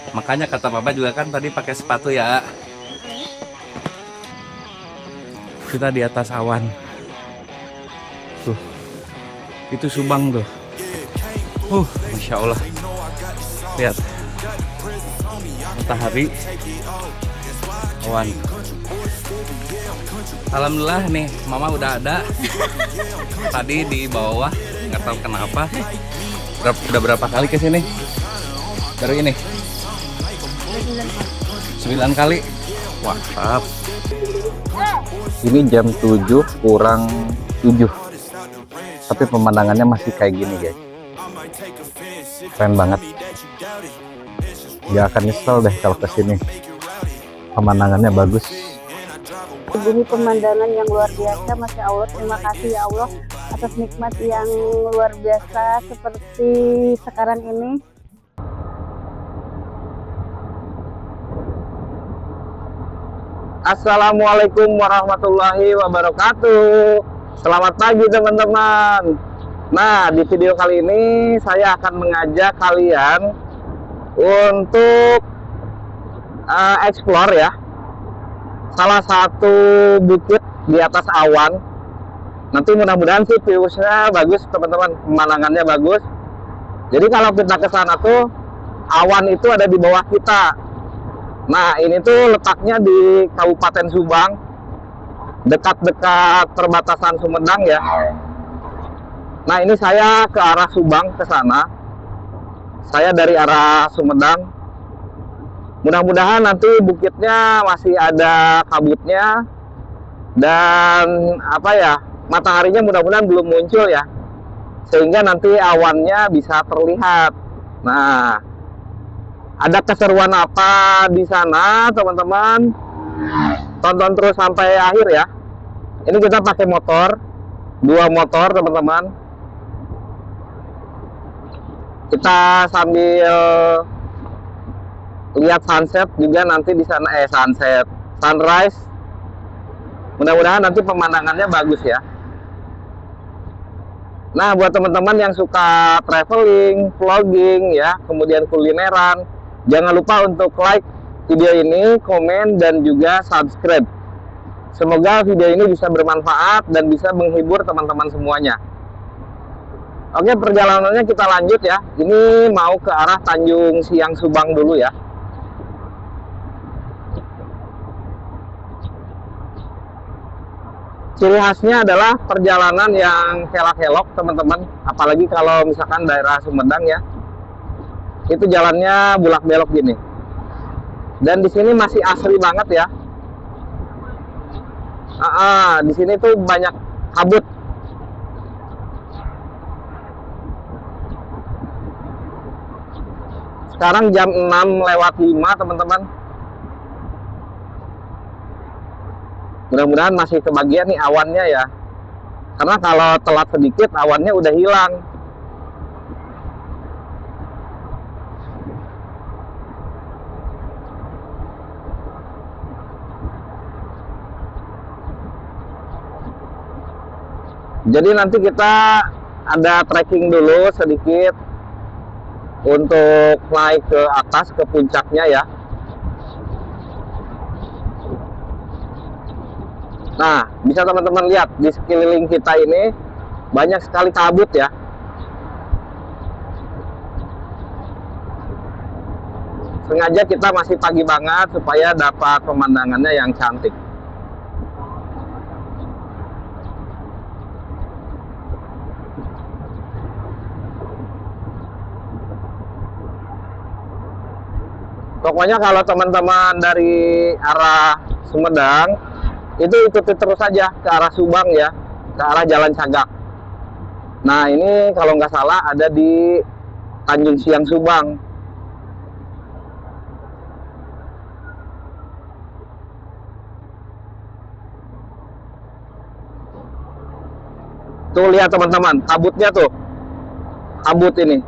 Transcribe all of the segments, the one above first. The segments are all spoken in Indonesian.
Makanya kata Papa juga kan tadi pakai sepatu ya. Kita di atas awan. Tuh. Itu Subang tuh. Masya Allah. Lihat. Matahari. Awan. Alhamdulillah nih, Mama udah ada. Tadi di bawah, nggak tahu kenapa. Udah berapa kali ke sini? Baru ini. 9 kali. Wah, ini jam 7 kurang 7. Tapi pemandangannya masih kayak gini, guys. Keren banget. Gak akan nyesel deh kalau kesini. Pemandangannya bagus. Ini pemandangan yang luar biasa, Masya Allah. Terima kasih ya Allah atas nikmat yang luar biasa seperti sekarang ini. Assalamualaikum warahmatullahi wabarakatuh. Selamat pagi teman-teman. Nah, di video kali ini saya akan mengajak kalian untuk explore ya salah satu bukit di atas awan. Nanti mudah-mudahan sih viewsnya bagus teman-teman, pemandangannya bagus. Jadi kalau kita ke sana tuh awan itu ada di bawah kita. Nah, ini tuh letaknya di Kabupaten Subang, dekat-dekat perbatasan Sumedang ya. Nah, ini saya ke arah Subang ke sana. Saya dari arah Sumedang. Mudah-mudahan nanti bukitnya masih ada kabutnya dan apa ya, mataharinya mudah-mudahan belum muncul ya, sehingga nanti awannya bisa terlihat. Nah, ada keseruan apa di sana teman-teman? Tonton terus sampai akhir ya. Ini kita pakai motor, 2 motor teman-teman. Kita sambil lihat sunset juga nanti di sana, sunrise. Mudah-mudahan nanti pemandangannya bagus ya. Nah, buat teman-teman yang suka traveling, vlogging ya, kemudian kulineran, jangan lupa untuk like video ini, komen, dan juga subscribe. Semoga video ini bisa bermanfaat dan bisa menghibur teman-teman semuanya. Oke, perjalanannya kita lanjut ya. Ini mau ke arah Tanjung Siang Subang dulu ya. Ciri khasnya adalah perjalanan yang kelak-kelok teman-teman. Apalagi kalau misalkan daerah Sumedang ya. Itu jalannya bulak-belok gini. Dan di sini masih asri banget ya. Di sini tuh banyak kabut. Sekarang jam 6:05 teman-teman. Mudah-mudahan masih kebagian nih awannya ya. Karena kalau telat sedikit awannya udah hilang. Jadi nanti kita ada trekking dulu sedikit untuk naik ke atas ke puncaknya ya. Nah, bisa teman-teman lihat di sekeliling kita ini banyak sekali kabut ya. Sengaja kita masih pagi banget supaya dapat pemandangannya yang cantik. Pokoknya kalau teman-teman dari arah Sumedang itu ikuti terus saja ke arah Subang ya, ke arah Jalan Cagak. Nah, ini kalau nggak salah ada di Tanjung Siang Subang. Tuh lihat teman-teman, kabutnya tuh, kabut ini.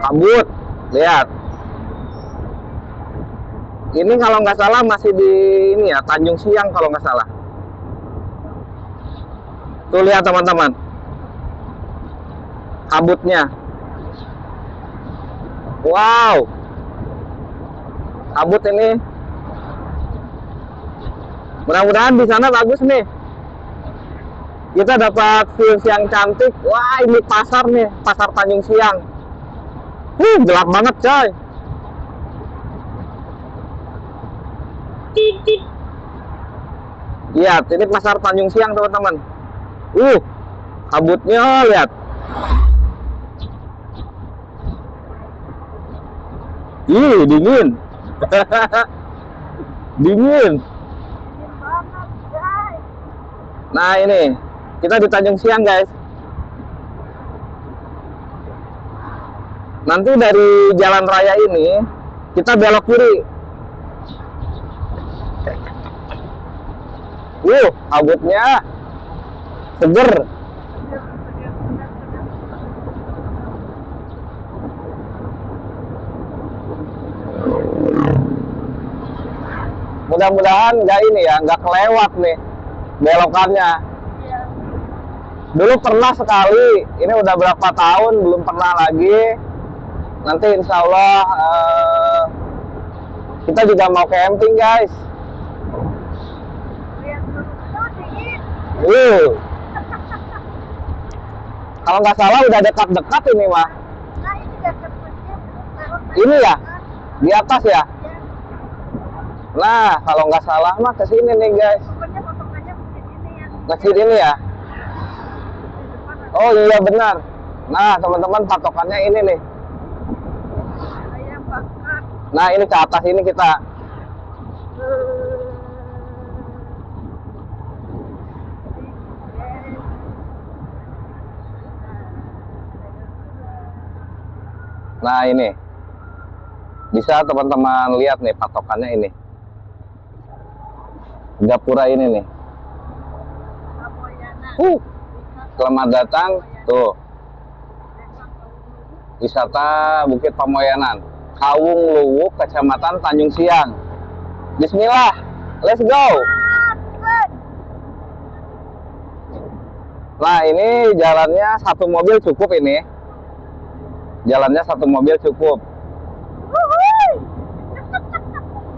Kabut, lihat. Ini kalau nggak salah masih di ini ya, Tanjung Siang kalau nggak salah. Tuh lihat teman-teman. kabutnya. Wow, kabut ini. Mudah-mudahan di sana bagus nih. Kita dapat views yang cantik. Wah, ini pasar nih, pasar Tanjung Siang. Gelap banget, coy. Lihat, ini pasar Tanjung Siang, teman-teman. Kabutnya lihat. Dingin. Dingin. Nah, ini kita di Tanjung Siang, guys. Nanti dari jalan raya ini kita belok kiri. Kabutnya seger. Mudah-mudahan nggak kelewat nih belokannya. Dulu pernah sekali, ini udah berapa tahun belum pernah lagi. Nanti insya Allah kita juga mau camping, guys. Kalau nggak salah udah dekat-dekat ini mah. Ini ya, di atas ya. Nah, kalau nggak salah mah ke sini nih, guys. Masjid ini ya. Oh iya benar. Nah, teman-teman, patokannya ini nih. Nah, ini ke atas ini kita. Nah, ini. Bisa teman-teman lihat nih patokannya ini. Gapura ini nih. Selamat datang tuh. Wisata Bukit Pamoyanan, Kawung Luwuk, Kecamatan Tanjung Siang. Bismillah, let's go. Nah, ini jalannya satu mobil cukup ini. Jalannya satu mobil cukup.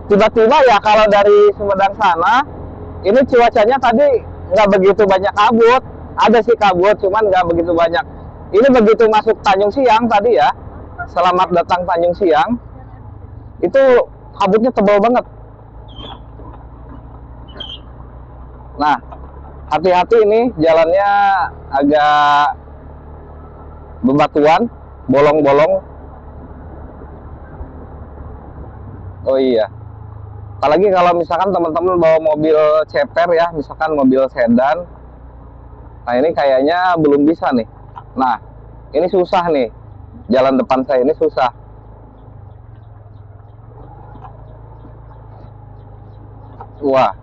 Tiba-tiba ya kalau dari Sumedang sana, ini cuacanya tadi nggak begitu banyak kabut. Ada sih kabut, cuman nggak begitu banyak. Ini begitu masuk Tanjung Siang tadi ya, selamat datang Tanjung Siang, itu kabutnya tebal banget. Nah, hati-hati ini jalannya agak bebatuan, bolong-bolong. Oh iya. Apalagi kalau misalkan teman-teman bawa mobil ceper ya, misalkan mobil sedan. Nah, ini kayaknya belum bisa nih. Nah, ini susah nih. Jalan depan saya ini susah. Wah.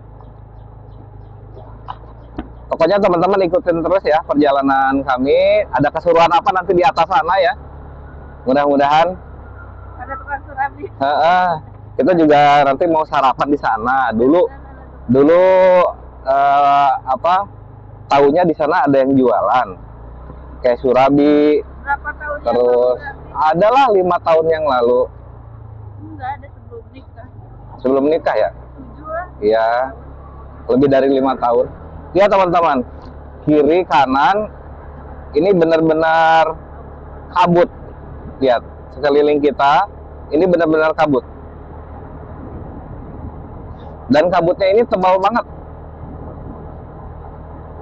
Pokoknya teman-teman ikutin terus ya perjalanan kami. Ada keseruan apa nanti di atas sana ya. Mudah-mudahan. Ada tukang surabi. Kita juga nanti mau sarapan di sana. Dulu tahunya di sana ada yang jualan kayak surabi. Berapa tahun Terus adalah 5 tahun yang lalu. Enggak ada sebelum nikah. Sebelum nikah ya? 7 lah. Iya. Lebih dari 5 tahun. Ya teman-teman, kiri kanan ini benar-benar kabut. Lihat sekeliling kita ini benar-benar kabut. Dan kabutnya ini tebal banget.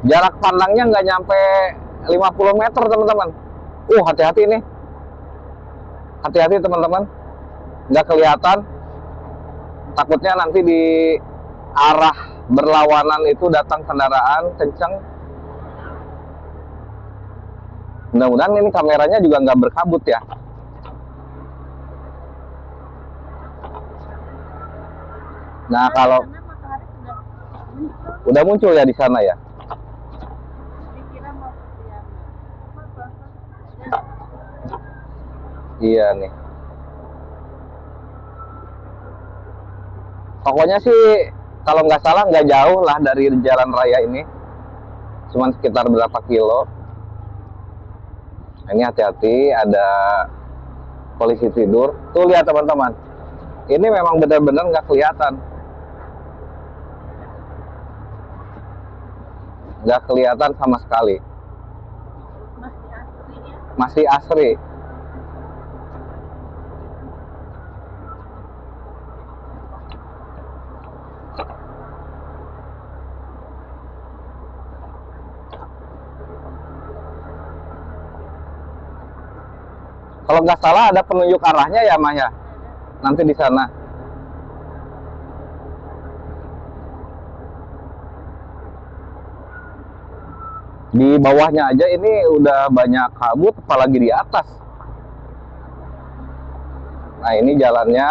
Jarak pandangnya nggak nyampe 50 meter teman-teman. Hati-hati nih. Hati-hati teman-teman. Nggak kelihatan. Takutnya nanti di arah berlawanan itu datang kendaraan kencang. Mudah-mudahan ini kameranya juga nggak berkabut ya. Nah, kalau udah muncul ya di sana ya. Iya nih. Pokoknya sih kalau nggak salah nggak jauh lah dari jalan raya ini. Cuman sekitar berapa kilo. Ini hati-hati, ada polisi tidur. Tuh lihat teman-teman, ini memang benar-benar nggak kelihatan, sama sekali, masih asri. Kalau nggak salah ada penunjuk arahnya ya, Maya. Nanti di sana. Di bawahnya aja ini udah banyak kabut, apalagi di atas. Nah, ini jalannya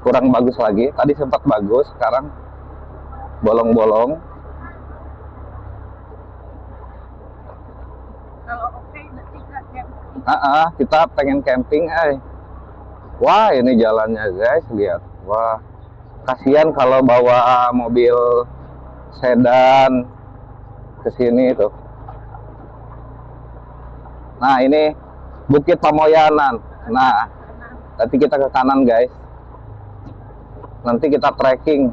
kurang bagus lagi. Tadi sempat bagus, sekarang bolong-bolong. Kita pengen camping, Wah, ini jalannya guys, lihat. Wah, kasihan kalau bawa mobil sedan ke sini tuh. Nah, ini Bukit Pamoyanan. Nah, nanti kita ke kanan guys. Nanti kita trekking.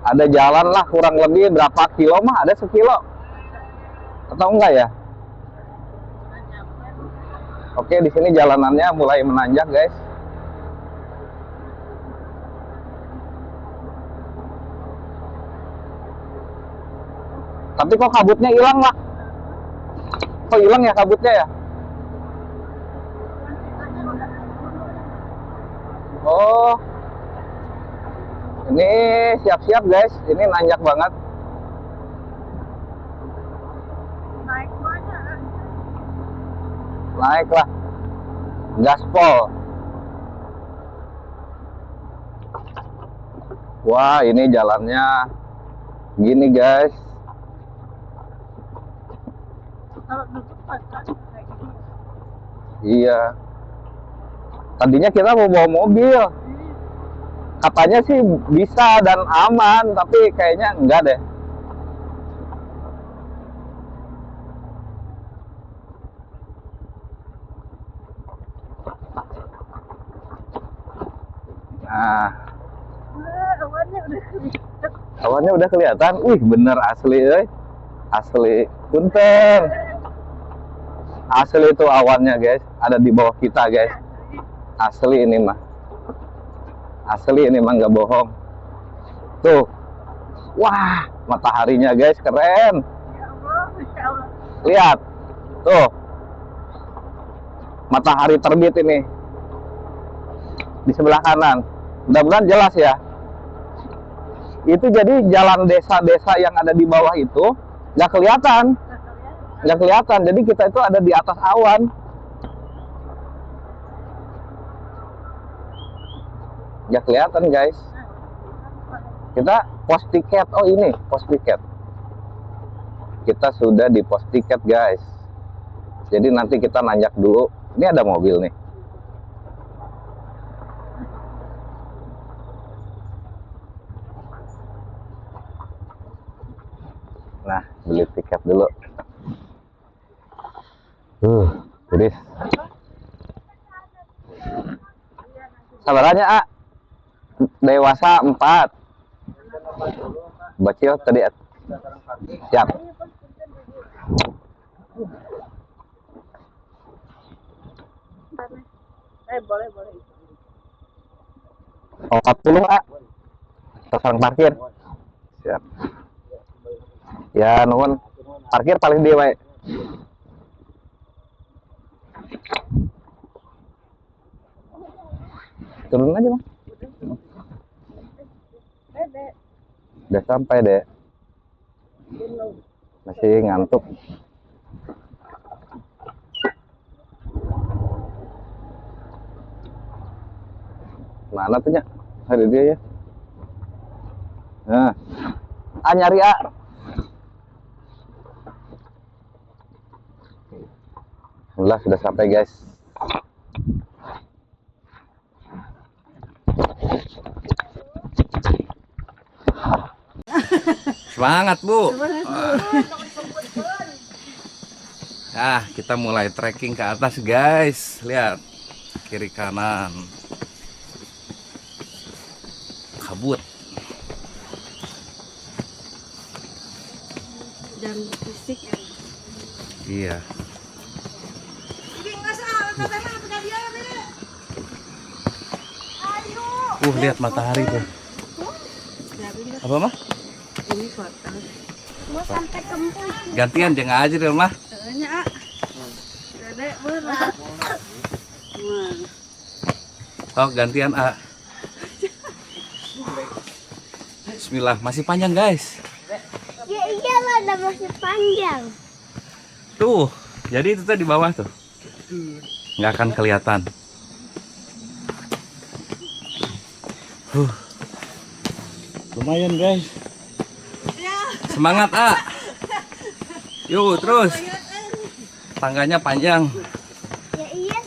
Ada jalan lah kurang lebih berapa kilo mah? Ada 1 kilo. Atau enggak ya? Oke, di sini jalanannya mulai menanjak, guys. Tapi kok kabutnya hilang lah? Kok hilang ya kabutnya ya? Oh, ini siap-siap, guys. Ini nanjak banget. Naiklah, gaspol. Wah, ini jalannya gini guys. Iya, tadinya kita mau bawa mobil, katanya sih bisa dan aman, tapi kayaknya enggak deh. Nah, awannya udah kelihatan. Wih, bener asli, asli. Punten. Asli itu awannya, guys. Ada di bawah kita, guys. Asli ini mah. Asli ini mah nggak bohong. Tuh. Wah, mataharinya, guys, keren. Lihat. Tuh. Matahari terbit ini. Di sebelah kanan. Mudah-mudahan jelas ya. Itu jadi jalan desa-desa yang ada di bawah itu nggak kelihatan. Nggak kelihatan. Jadi kita itu ada di atas awan. Nggak kelihatan guys. Kita pos tiket. Oh ini pos tiket. Kita sudah di pos tiket guys. Jadi nanti kita nanjak dulu. Ini ada mobil nih. Nah, beli tiket dulu. Turis. Sabarannya, A. Dewasa 4. Bocil tadi. Siap. Boleh. Oh, 40, A. Terus parkir. Siap. Ya, nuhun. Parkir paling di wae. Turun aja, Bang. Udah sampai, Dek. Masih ngantuk. Mana tuh, Nya? Ada dia ya. Nah. Nyari, A. Alhamdulillah sudah sampai guys. Semangat, Bu. Nah, kita mulai trekking ke atas, guys. Lihat. Kiri kanan. Kabut. Dan fisik ya. Iya. Lihat matahari tuh. Apa mah? Ini foto. Mau sampai kempus. Gantian jangan aja deh mah. Nya, Dedek berat. Oh gantian A. Bismillah, masih panjang guys. Ya iyalah, udah masih panjang. Tuh, jadi itu tuh di bawah tuh. Nggak akan kelihatan. Lumayan guys. Semangat A. Yuk terus. Tangganya panjang. Ya iya.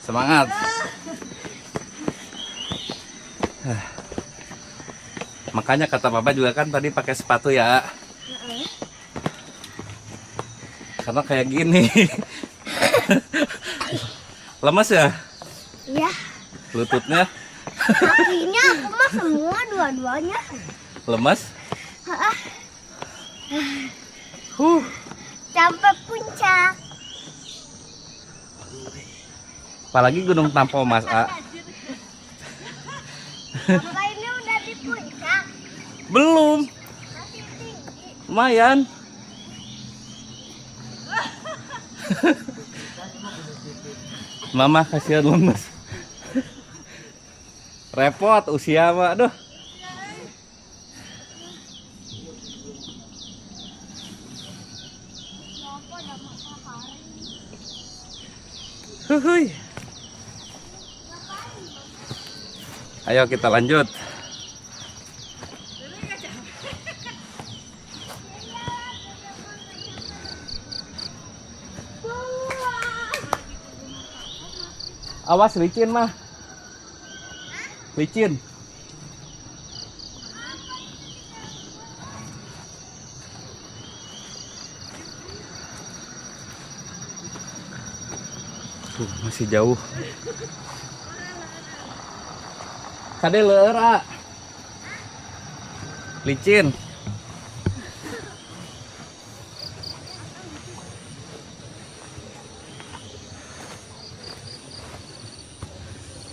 Semangat. Makanya kata Papa juga kan tadi pakai sepatu ya. Karena kayak gini. Lemas ya? Iya. Lututnya Kakinya aku mah semua dua-duanya. lemas. Sampai puncak. Apalagi Gunung Tampomas A. Apa ini udah di puncak? Belum. Masih tinggi. Lumayan. Mama kasihan lemes. Repot usia mah, aduh. Huhuy. Ayo kita lanjut. Awas licin mah. Licin. Masih jauh. Kade leur A. Licin.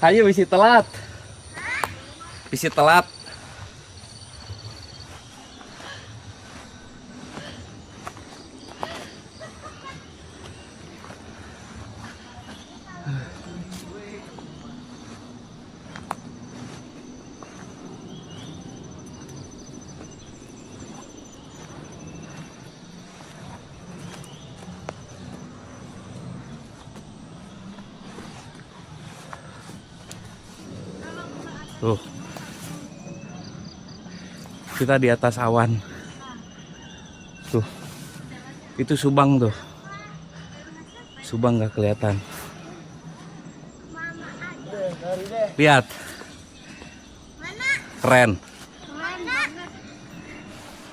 Ayo bisi telat. Bisi telat. Tuh. Kita di atas awan. Tuh. Itu Subang tuh. Subang nggak kelihatan. Lihat. Keren. Mana?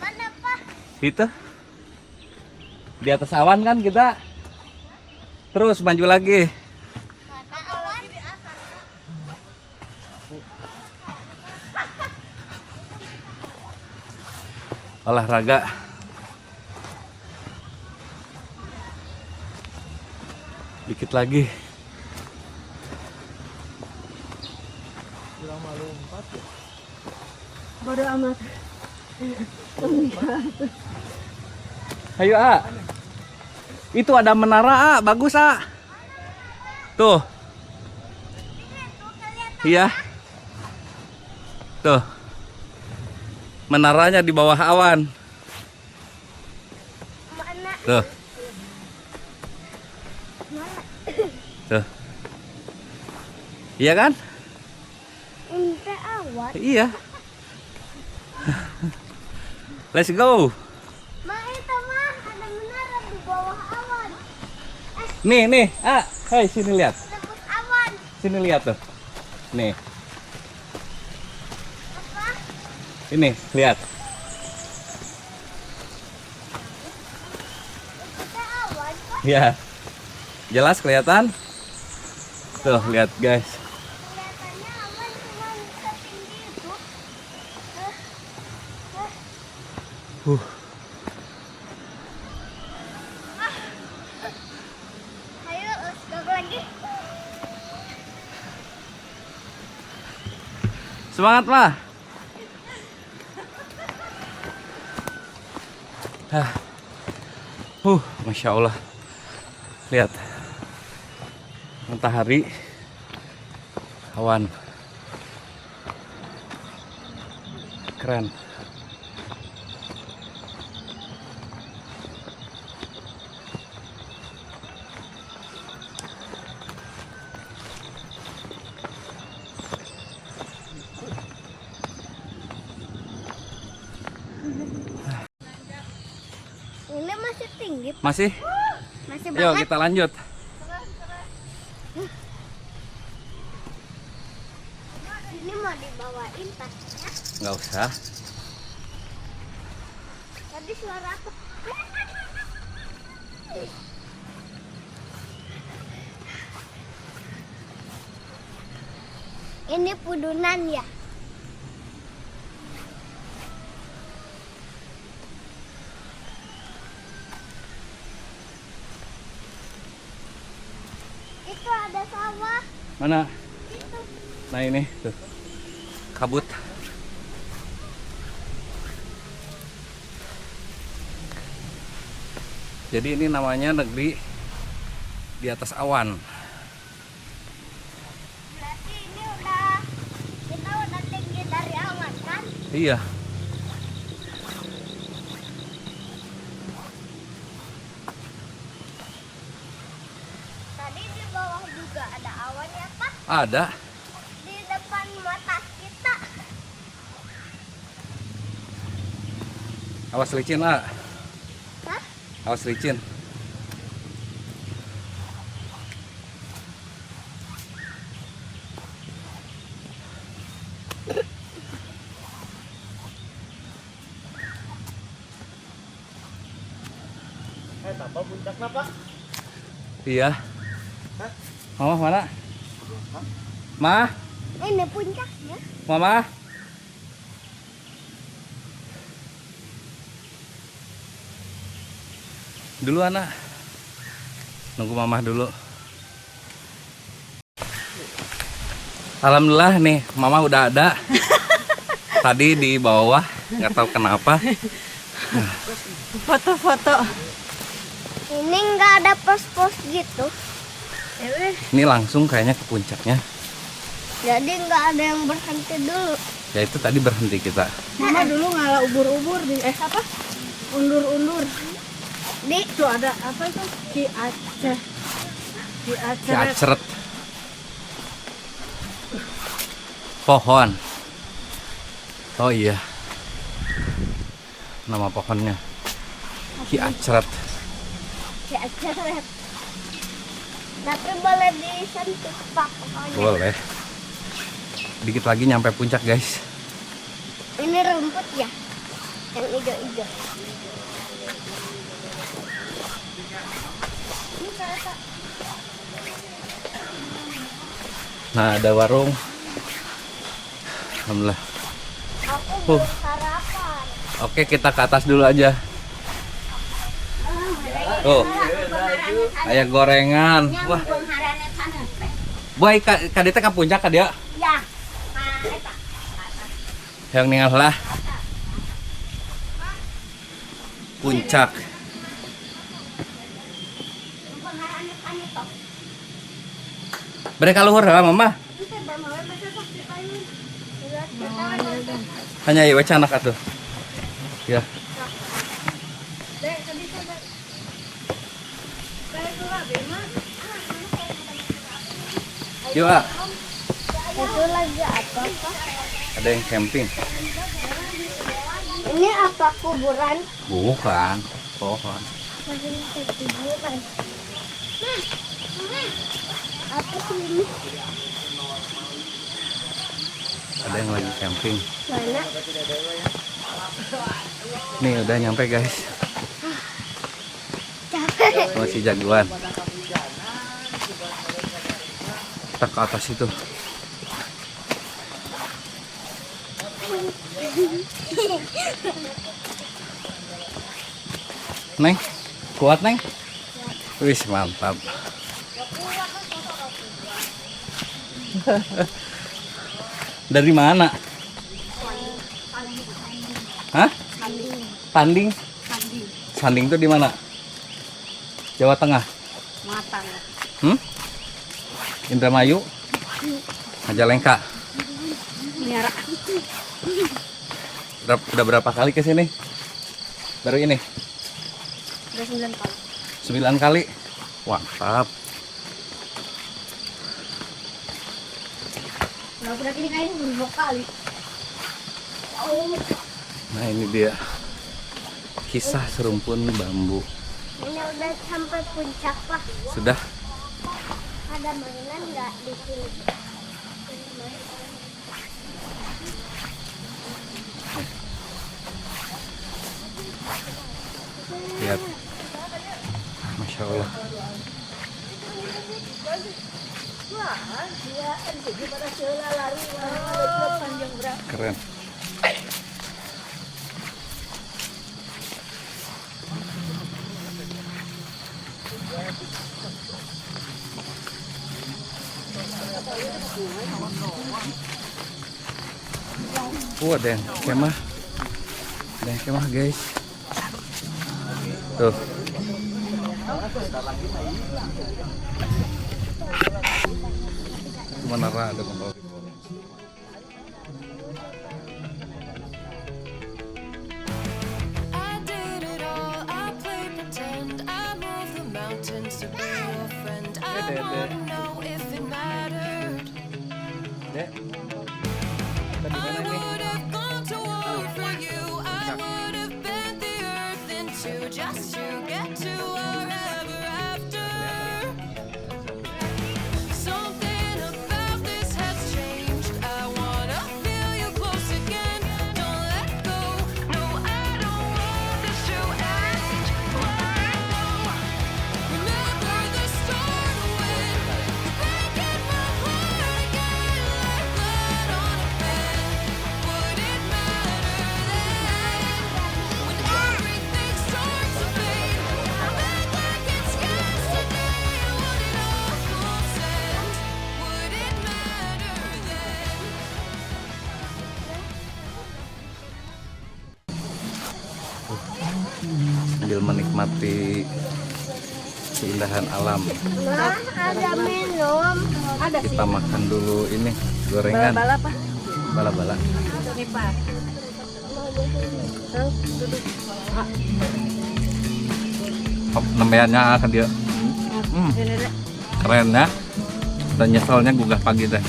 Mana Pak? Itu. Di atas awan kan kita. Terus maju lagi. Olahraga. Dikit lagi. Bodoh amat. Ayo A. Itu ada menara A, bagus A. Tuh. Iya. Tuh. Menaranya di bawah awan. Mana? Tuh. Tuh. Iya kan? Ente awan. Iya. Let's go. Ma itu mah ada menara di bawah awan. Nih, ah, hei sini lihat. Tebus awan. Sini lihat tuh. Nih. Apa? Ini, lihat. Ya, jelas kelihatan. Tuh, lihat guys. Kelihatannya awan cuma bisa tinggi itu. Ayo, let's go lagi. Semangat mah. Masya Allah. Lihat matahari, awan, keren. Ini masih tinggi. Masih? Masih Yuk banget. kita lanjut. Ini mau dibawain tasnya. Nggak usah. Tadi suara apa? Ini pudunan ya? Itu ada sawah. Mana? Itu. Nah ini tuh kabut. Jadi ini namanya negeri di atas awan. Berarti ini kita udah tinggi dari awan kan? Iya. Tadi di bawah juga ada awan ya Pak? Ada. Di depan mata kita. Awas licin lah. Hah? Awas licin. Tambah puncaknya Pak. Iya. Mama mana? Ma, Ini puncaknya. Mama. Dulu anak. Nunggu mama dulu. Alhamdulillah nih, mama udah ada. Tadi di bawah, nggak tahu kenapa. Foto-foto. Ini nggak ada pos-pos gitu. Ini langsung kayaknya ke puncaknya. Jadi nggak ada yang berhenti dulu. Ya itu tadi berhenti kita. Mama dulu ngalah ubur-ubur di apa? Undur-undur. Di Itu ada apa itu? Ki Aceh. Ki Si Aceh. Aceret. Pohon. Oh iya. Nama pohonnya Ki Aceret. di Aceh. Tapi boleh disentuh Pak pokoknya. Boleh. Dikit lagi nyampe puncak guys. Ini rumput ya, yang hijau-hijau. Ini kereta. Nah ada warung. Alhamdulillah. Aku belum sarapan. Oke kita ke atas dulu aja. Tuh. Kayak gorengan. Wah. Boy, kadita ke puncak ka dia? Ya. Nah, eta. Yang ningal lah. Puncak. Bere kaluhur lah mama. Hanya ieu canak atuh. Ya. Yuk, ah. Itu lagi apa Pak? Ada yang camping. Ini apa kuburan? Bukan, pohon. Kuburan. Apa sih ini? Ada yang lagi camping. Mana? Nih udah nyampe guys. Capek. Oh si jagoan. Kita ke atas itu. Neng, kuat Neng? Wih mantap. Dari mana? Hah? Tanding. Sanding itu di mana? Jawa Tengah. Matang. Indramayu. Majalengka. Miara. Udah berapa kali ke sini? Baru ini. Udah 9 kali. 9 kali. Mantap. Kalau udah ini kayaknya baru 2 kali. Nah ini dia kisah serumpun bambu. Ini udah sampai puncak Pak. Sudah. Ada mainan nggak di sini? Lihat. Masya Allah. Keren. Ada yang kemah. Ada yang kemah guys. Tuh. Menara ada kontrol. Dek, kita di mana ini? Just to get to wherever after. Something about this has changed. I wanna feel you close again. Don't let go. No, I don't want this to end. Remember the start when you're breaking my heart again, like blood on a pen. Would it matter then when everything starts to fade? I'm back like it's yesterday. Would it all send? Would it matter then? Sambil menikmati keindahan alam. Ma, ada minum. Ada sih. Kita makan dulu ini gorengan. Bala apa? Bala-bala. Ini Pak. Hop, nembeannya akan dia. Keren ya. Dan nyeselnya gugah pagi deh.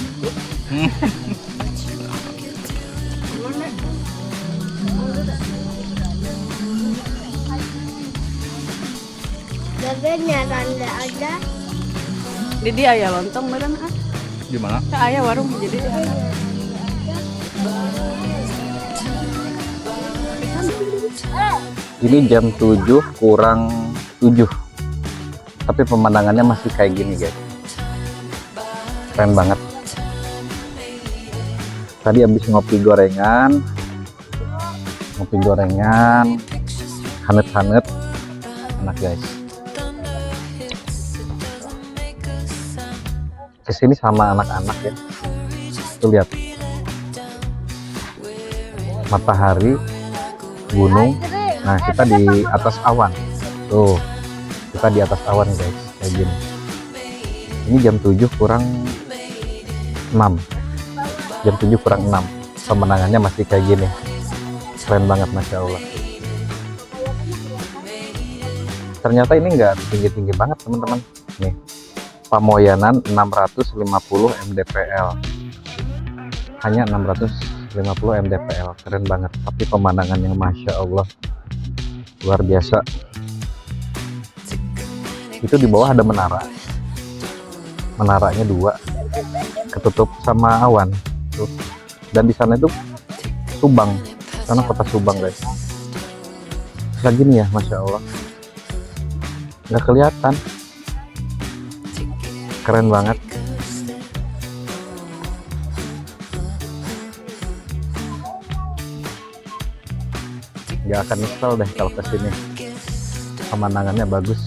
Jaganya tanda ada. Di dia ya lontong beneran ah. Gimana? Ke aya warung jadi Ini jam 7 kurang 7. Tapi pemandangannya masih kayak gini guys. Keren banget. Tadi habis ngopi gorengan. Hanet-hanet. Enak guys. Kesini sama anak-anak ya. Tuh lihat. Matahari, gunung. Nah, kita di atas awan. Tuh. Kita di atas awan guys, kayak gini. Ini jam 7 kurang 6. Jam 7 kurang 6. Pemandangannya masih kayak gini. Keren banget, Masya Allah. Ternyata ini enggak tinggi-tinggi banget teman-teman. Nih, Pamoyanan 650 mdpl. Hanya 650 mdpl. Keren banget. Tapi pemandangannya Masya Allah luar biasa. Itu di bawah ada menara. Menaranya 2, ketutup sama awan. Tuh, Dan di sana itu Subang, sana kota Subang guys. Kayak gini ya, masya Allah, nggak kelihatan, keren banget. Nggak akan nyesel deh kalau kesini, pemandangannya bagus.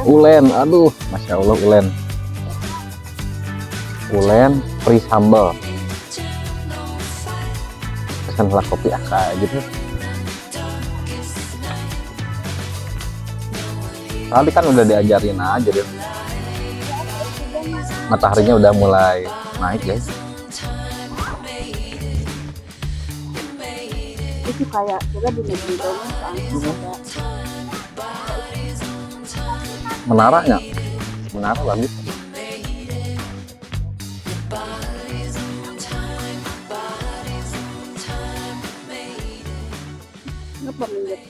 Ulen, aduh, masya Allah, ulen free sambal. Pesanlah kopi kayak gitu. Tadi kan udah diajarin aja deh. Mataharinya udah mulai naik guys. Itu kayak kita di Medan kan ada Menaranya, menara bagus. apa minggir.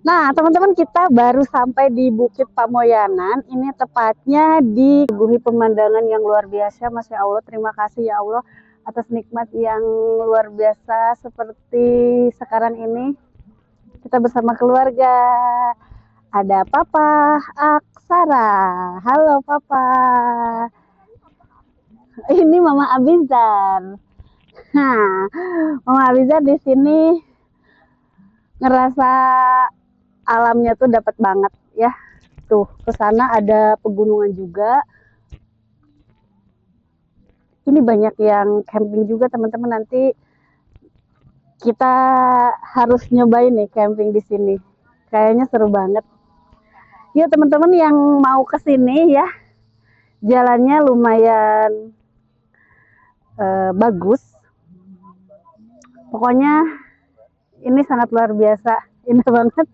Nah, teman-teman, kita baru sampai di Bukit Pamoyanan. Ini tepatnya diguhi pemandangan yang luar biasa. Masya Allah, terima kasih ya Allah atas nikmat yang luar biasa seperti sekarang ini. Kita bersama keluarga. Ada Papa Aksara. Halo Papa. Ini Mama Abizar. Nah, Mama Abizar di sini ngerasa alamnya tuh dapat banget ya. Tuh, ke sana ada pegunungan juga. Ini banyak yang camping juga, teman-teman. Nanti kita harus nyobain nih camping di sini. Kayaknya seru banget. Yuk teman-teman yang mau ke sini ya. Jalannya lumayan bagus. Pokoknya ini sangat luar biasa. Indah banget.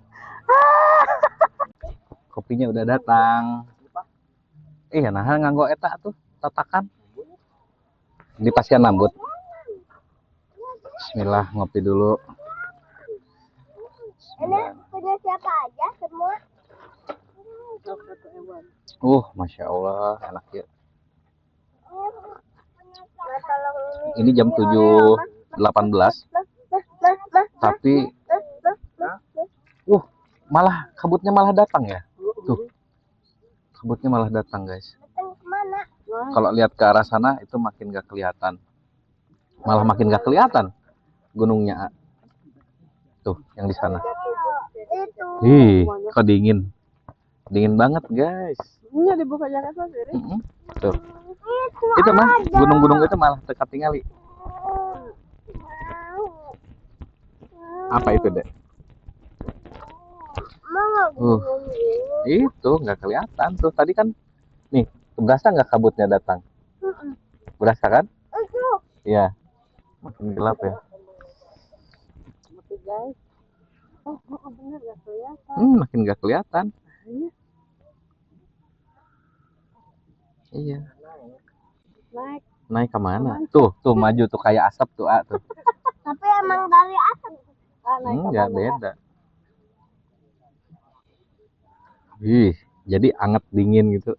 Kopinya udah datang. Iya, nah nganggo eta tuh tatakan di Pasian Lambut. Bismillah, ngopi dulu. Ini punya siapa aja semua? Masya Allah, enak ya. Nah, tolong Ini jam 7.18, tapi malah kabutnya malah datang ya. Tuh, kabutnya malah datang guys. datang kemana? Kalau lihat ke arah sana itu makin gak kelihatan, malah makin gak kelihatan gunungnya. Tuh, yang di sana. Itu. Ih, kok dingin, dingin banget guys. Ini dibuka Jakarta sih. Tuh, itu mah gunung-gunung itu malah dekat tingali. Apa itu dek? Itu nggak kelihatan tuh tadi kan. Nih, berasa nggak kabutnya datang? Berasa kan? Iya. Makin gelap ya. Oke guys. Bener gak kelihatan. Makin nggak kelihatan. Iya. Naik. Naik kemana? Tuh maju tuh kayak asap tuh, tuh. Tapi emang dari asap. Naik Enggak beda. Ih, jadi anget dingin gitu.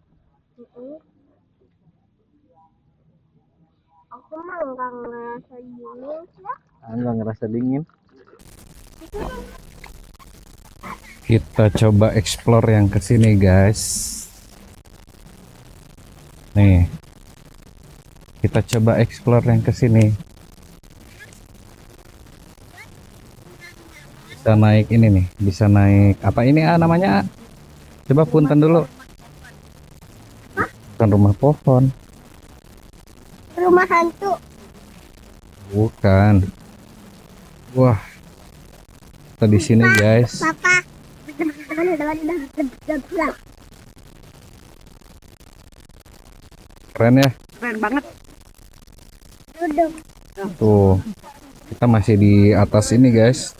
Aku mah enggak ngerasa dingin ya. Enggak ngerasa dingin. Kita coba explore yang kesini guys. Nih, kita coba explore yang kesini. Bisa naik ini nih, bisa naik apa ini namanya? Coba punten dulu. Bukan rumah pohon. Rumah hantu. Bukan. Wah. Kita di sini guys. Papa. Keren ya. Keren banget. Duduk. Tuh. Kita masih di atas ini guys.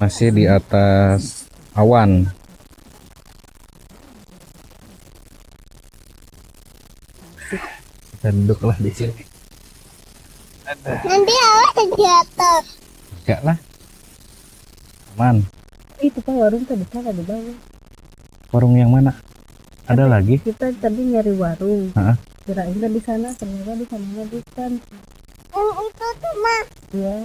Masih di atas awan. Kita duduklah di sini. Nanti awal jatuh. Enggak lah. Aman. Itu kan warung tadi sana di bawah. Warung yang mana? Ada lagi? Kita tadi nyari warung. Heeh. Kirain kan di sana, ternyata di sana bukan. Yang itu tuh mah. Iya.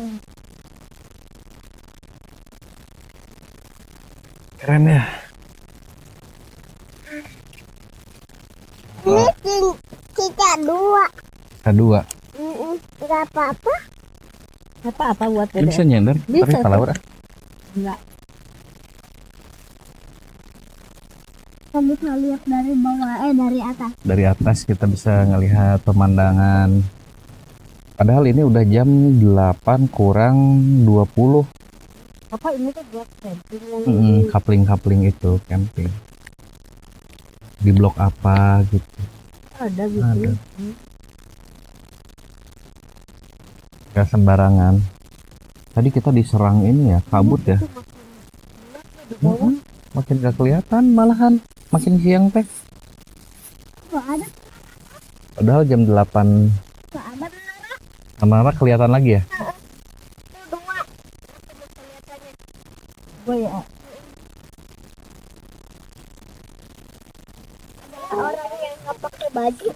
Keren ya. Ini cicak dua. Kedua. Gak apa-apa. Apa buat Ini bisa Dede? nyender? Bisa. Tapi salah udah. Enggak. Kamu bisa lihat dari bawah, dari atas. Dari atas kita bisa ngelihat pemandangan. Padahal ini udah jam 8 kurang 20. Apa ini tuh buat camping yang Kapling-kapling itu camping. Di blok apa gitu. ada gitu. Ada. Gak sembarangan. Tadi kita diserang ini ya, kabut ya. Makin gak kelihatan malahan. Makin siang teh. Kok ada? Padahal jam 8 Kok ada? Anak-anak kelihatan lagi ya. Dua. Gue ya. Orang yang nggak pakai baju.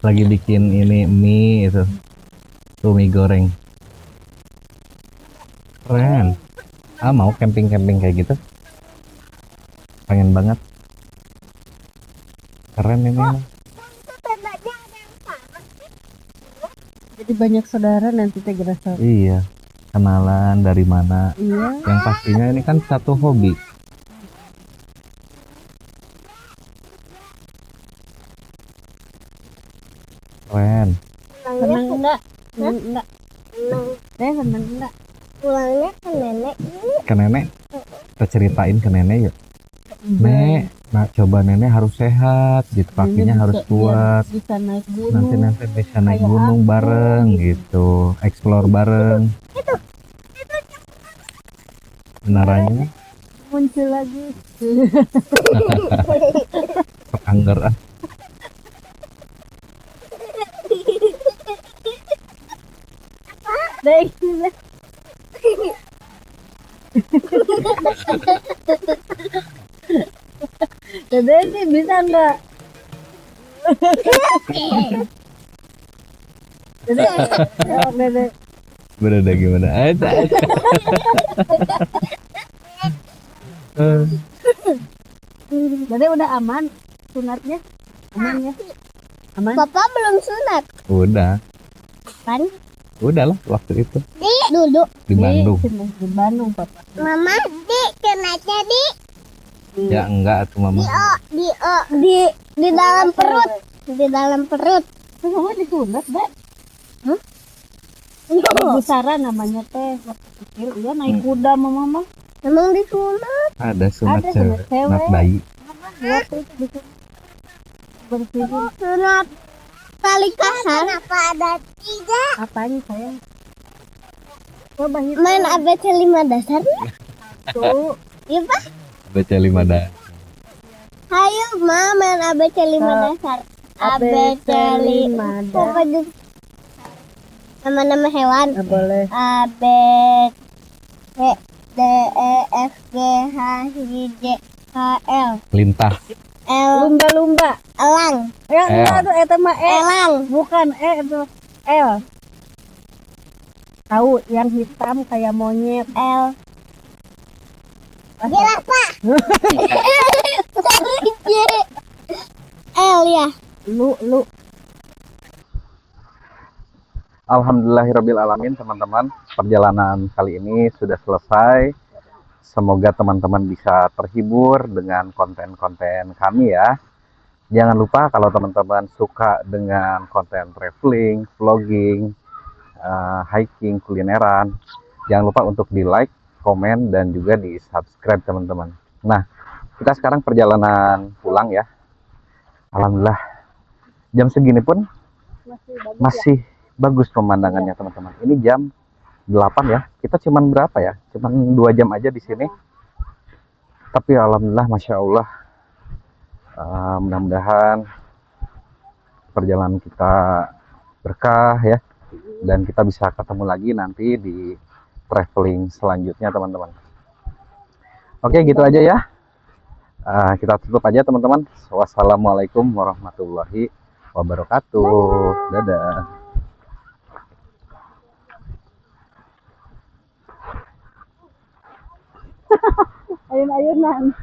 Lagi bikin ini mie itu. Tuh mie goreng. Keren. Mau camping-camping kayak gitu. Pengen banget. Keren ini. Tandanya ada yang sama. Jadi banyak saudara nanti teh gerasa. Iya. Kenalan dari mana. Iya. Yang pastinya ini kan satu hobi. Keren. Senang enggak? Senang enggak? Senang enggak? Pulangnya ke nenek. Ke nenek. Kita ceritain ke nenek yuk. Nek, nah coba nenek harus sehat, gitu kakinya harus kuat. Bisa naik gunung. Nanti bisa naik Kayak gunung aku. bareng gitu, explore bareng. Benarannya Muncul lagi. anggar ah. Dek. Dede sih bisa enggak? Dede, ya, Dede. Berada gimana? Ada. Dede udah aman sunatnya? Aman ya? Aman? Papa belum sunat. Udah, Kan? udah lah waktu itu Di dulu. di Bandung. Di Bandung, Papa. Mama, di sunatnya di Ya enggak tuh mama. di dalam perut. Di dalam perut. Terus mama disunat, Dek? Bu Sarah namanya teh. Waktu kecil, dia naik kuda sama mama. Emang disunat. Ada sunat Ada sunat cewek, cewek. sunat bayi. Waktu itu disunat. Berpikir, Sunat tali kasar. Kenapa ada tiga? apanya sayang? Coba hitung. Main ABC 5 dasar. Tuh. Iya, Pak. Baca 5 dah. Ayo, Ma, main ABC 5 dasar. ABC 5 dasar. Nama-nama hewan. Nggak boleh. A, B, C, D, E, F, G, H, I, J, K, L. Lintah. L, Lumba-lumba. elang. Ya, L. enggak tuh eta mah E. Elang. Bukan E itu L. Tahu yang hitam kayak monyet. L. Jerapah. J. L ya. Lu. Alhamdulillahirabbil alamin teman-teman. Perjalanan kali ini sudah selesai. Semoga teman-teman bisa terhibur dengan konten-konten kami ya. Jangan lupa kalau teman-teman suka dengan konten traveling, vlogging, hiking, kulineran, jangan lupa untuk di like, komen, dan juga di subscribe teman-teman. Nah, kita sekarang perjalanan pulang ya. Alhamdulillah jam segini pun masih bagus pemandangannya teman-teman. Ini jam 8 ya. Kita cuman berapa ya? Cuman 2 jam aja di sini. Tapi alhamdulillah, masya Allah, mudah-mudahan perjalanan kita berkah ya, dan kita bisa ketemu lagi nanti di traveling selanjutnya teman-teman. Oke, gitu aja ya. Kita tutup aja teman-teman. Wassalamualaikum warahmatullahi wabarakatuh. Dadah. Ayun-ayunan.